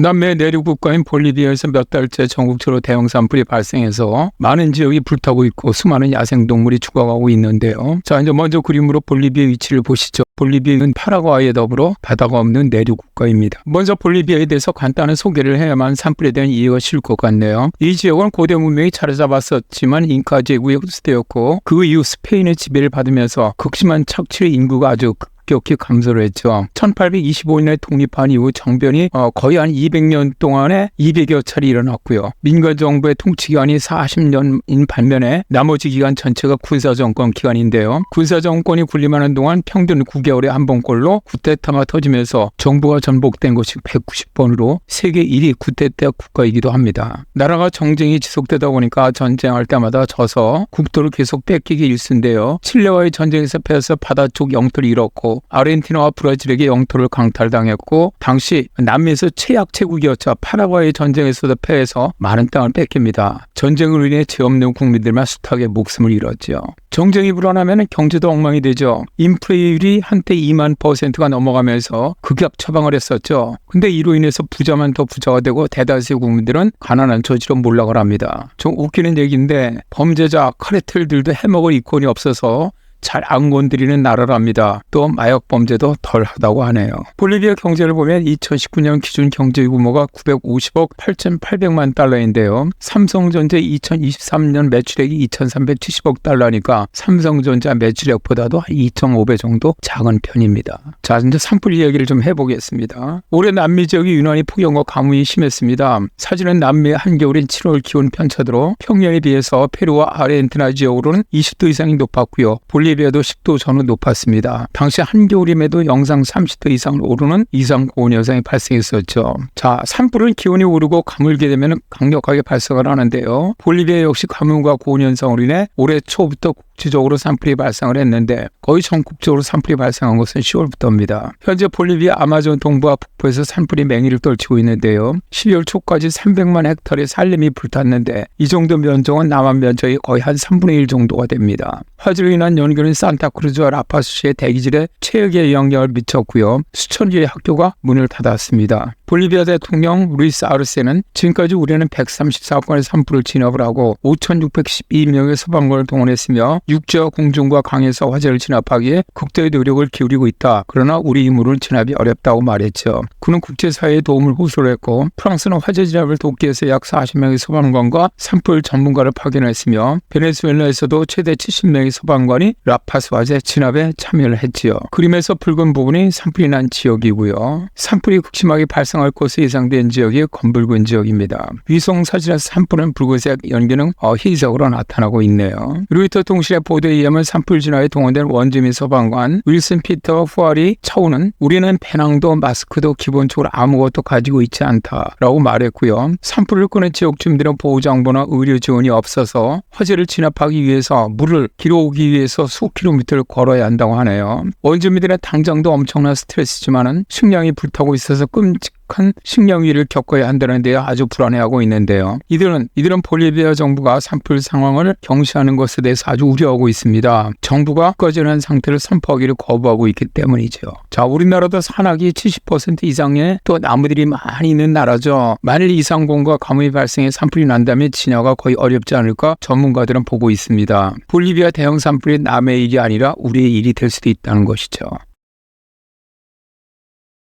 남미 내륙 국가인 볼리비아에서 몇 달째 전국적으로 대형 산불이 발생해서 많은 지역이 불타고 있고 수많은 야생동물이 죽어가고 있는데요. 자, 이제 먼저 그림으로 볼리비아 위치를 보시죠. 볼리비아는 파라과이에 더불어 바다가 없는 내륙 국가입니다. 먼저 볼리비아에 대해서 간단한 소개를 해야만 산불에 대한 이해가 쉬울 것 같네요. 이 지역은 고대 문명이 자리 잡았었지만 잉카 제국의 흡수되었고 그 이후 스페인의 지배를 받으면서 극심한 착취의 인구가 아주 급격히 감소를 했죠. 1825년에 독립한 이후 정변이 거의 한 200년 동안에 200여 차례 일어났고요. 민간 정부의 통치기간이 40년인 반면에 나머지 기간 전체가 군사정권 기간인데요. 군사정권이 군림하는 동안 평균 9개월에 한 번꼴로 쿠데타가 터지면서 정부가 전복된 것이 190번으로 세계 1위 쿠데타 국가이기도 합니다. 나라가 정쟁이 지속되다 보니까 전쟁할 때마다 져서 국토를 계속 뺏기기 일쑤인데요. 칠레와의 전쟁에서 패해서 바다 쪽 영토를 잃었고 아르헨티나와 브라질에게 영토를 강탈당했고 당시 남미에서 최약체국이었죠. 파라과이 전쟁에서도 패해서 많은 땅을 뺏깁니다. 전쟁으로 인해 죄 없는 국민들만 숱하게 목숨을 잃었죠. 정쟁이 불어나면 경제도 엉망이 되죠. 인플레이율이 한때 2만%가 넘어가면서 극약 처방을 했었죠. 근데 이로 인해서 부자만 더 부자가 되고 대다수의 국민들은 가난한 처지로 몰락을 합니다. 좀 웃기는 얘기인데 범죄자 카르텔들도 해먹을 이권이 없어서 잘 안 건드리는 나라랍니다. 또 마약 범죄도 덜하다고 하네요. 볼리비아 경제를 보면 2019년 기준 경제 규모가 950억 8,800만 달러인데요. 삼성전자 2023년 매출액이 2,370억 달러니까 삼성전자 매출액보다도 한 2.5배 정도 작은 편입니다. 자, 이제 산불 이야기를 좀 해보겠습니다. 올해 남미 지역이 유난히 폭염과 가뭄이 심했습니다. 사실은 남미의 한겨울인 7월 기온 편차대로 평년에 비해서 페루와 아르헨티나 지역으로는 20도 이상이 높았고요. 볼리비아도 10도 전후 높았습니다. 당시 한겨울임에도 영상 30도 이상 오르는 이상 고온 현상이 발생했었죠. 자, 산불은 기온이 오르고 가물게 되면 강력하게 발생을 하는데요. 볼리비아 역시 가뭄과 고온 현상으로 인해 올해 초부터 국지적으로 산불이 발생을 했는데 거의 전국적으로 산불이 발생한 것은 10월부터입니다. 현재 볼리비아 아마존 동부와 북부에서 산불이 맹위를 떨치고 있는데요. 12월 초까지 300만 헥타르의 산림이 불탔는데 이 정도 면적은 남한 면적의 거의 한 3분의 1 정도가 됩니다. 화재로 인한 연기는 산타크루즈와 라파스시의 대기질에 최악의 영향을 미쳤고요. 수천 개의 학교가 문을 닫았습니다. 볼리비아 대통령 루이스 아르세는 지금까지 우리는 134건의 산불을 진압을 하고 5,612명의 소방관을 동원했으며 육지와 공중과 강에서 화재를 진압하기에 극도의 노력을 기울이고 있다. 그러나 우리 힘으로는 진압이 어렵다고 말했죠. 그는 국제사회의 도움을 호소를 했고 프랑스는 화재 진압을 돕기 위해서 약 40명의 소방관과 산불 전문가를 파견했으며 베네수엘라에서도 최대 70명의 소방관이 라파스 화재 진압에 참여를 했지요. 그림에서 붉은 부분이 산불이 난 지역이고요. 산불이 극심하게 발생할 것으로 예상된 지역이 검붉은 지역입니다. 위성 사진에서 산불은 붉은색, 연기는 희석으로 나타나고 있네요. 로이터 통신의 보도에 의하면 산불 진화에 동원된 원주민 소방관 윌슨 피터 후알이 차우는 우리는 배낭도 마스크도 기본적으로 아무것도 가지고 있지 않다라고 말했고요. 산불을 끄는 지역 주민들은 보호장구나 의료 지원이 없어서 화재를 진압하기 위해서 물을 길어오기 위해서 수킬로미터를 걸어야 한다고 하네요. 원주민들의 당장도 엄청난 스트레스지만은 식량이 불타고 있어서 끔찍한 식량 위기를 겪어야 한다는 데 아주 불안해하고 있는데요. 이들은 볼리비아 정부가 산불 상황을 경시하는 것에 대해서 아주 우려하고 있습니다. 정부가 꺼져난 상태를 선포하기를 거부하고 있기 때문이죠. 자, 우리나라도 산악이 70% 이상의 또 나무들이 많이 있는 나라죠. 만일 이상공과 가뭄이 발생해 산불이 난다면 진화가 거의 어렵지 않을까 전문가들은 보고 있습니다. 볼리비아 대형 산불이 남의 일이 아니라 우리의 일이 될 수도 있다는 것이죠.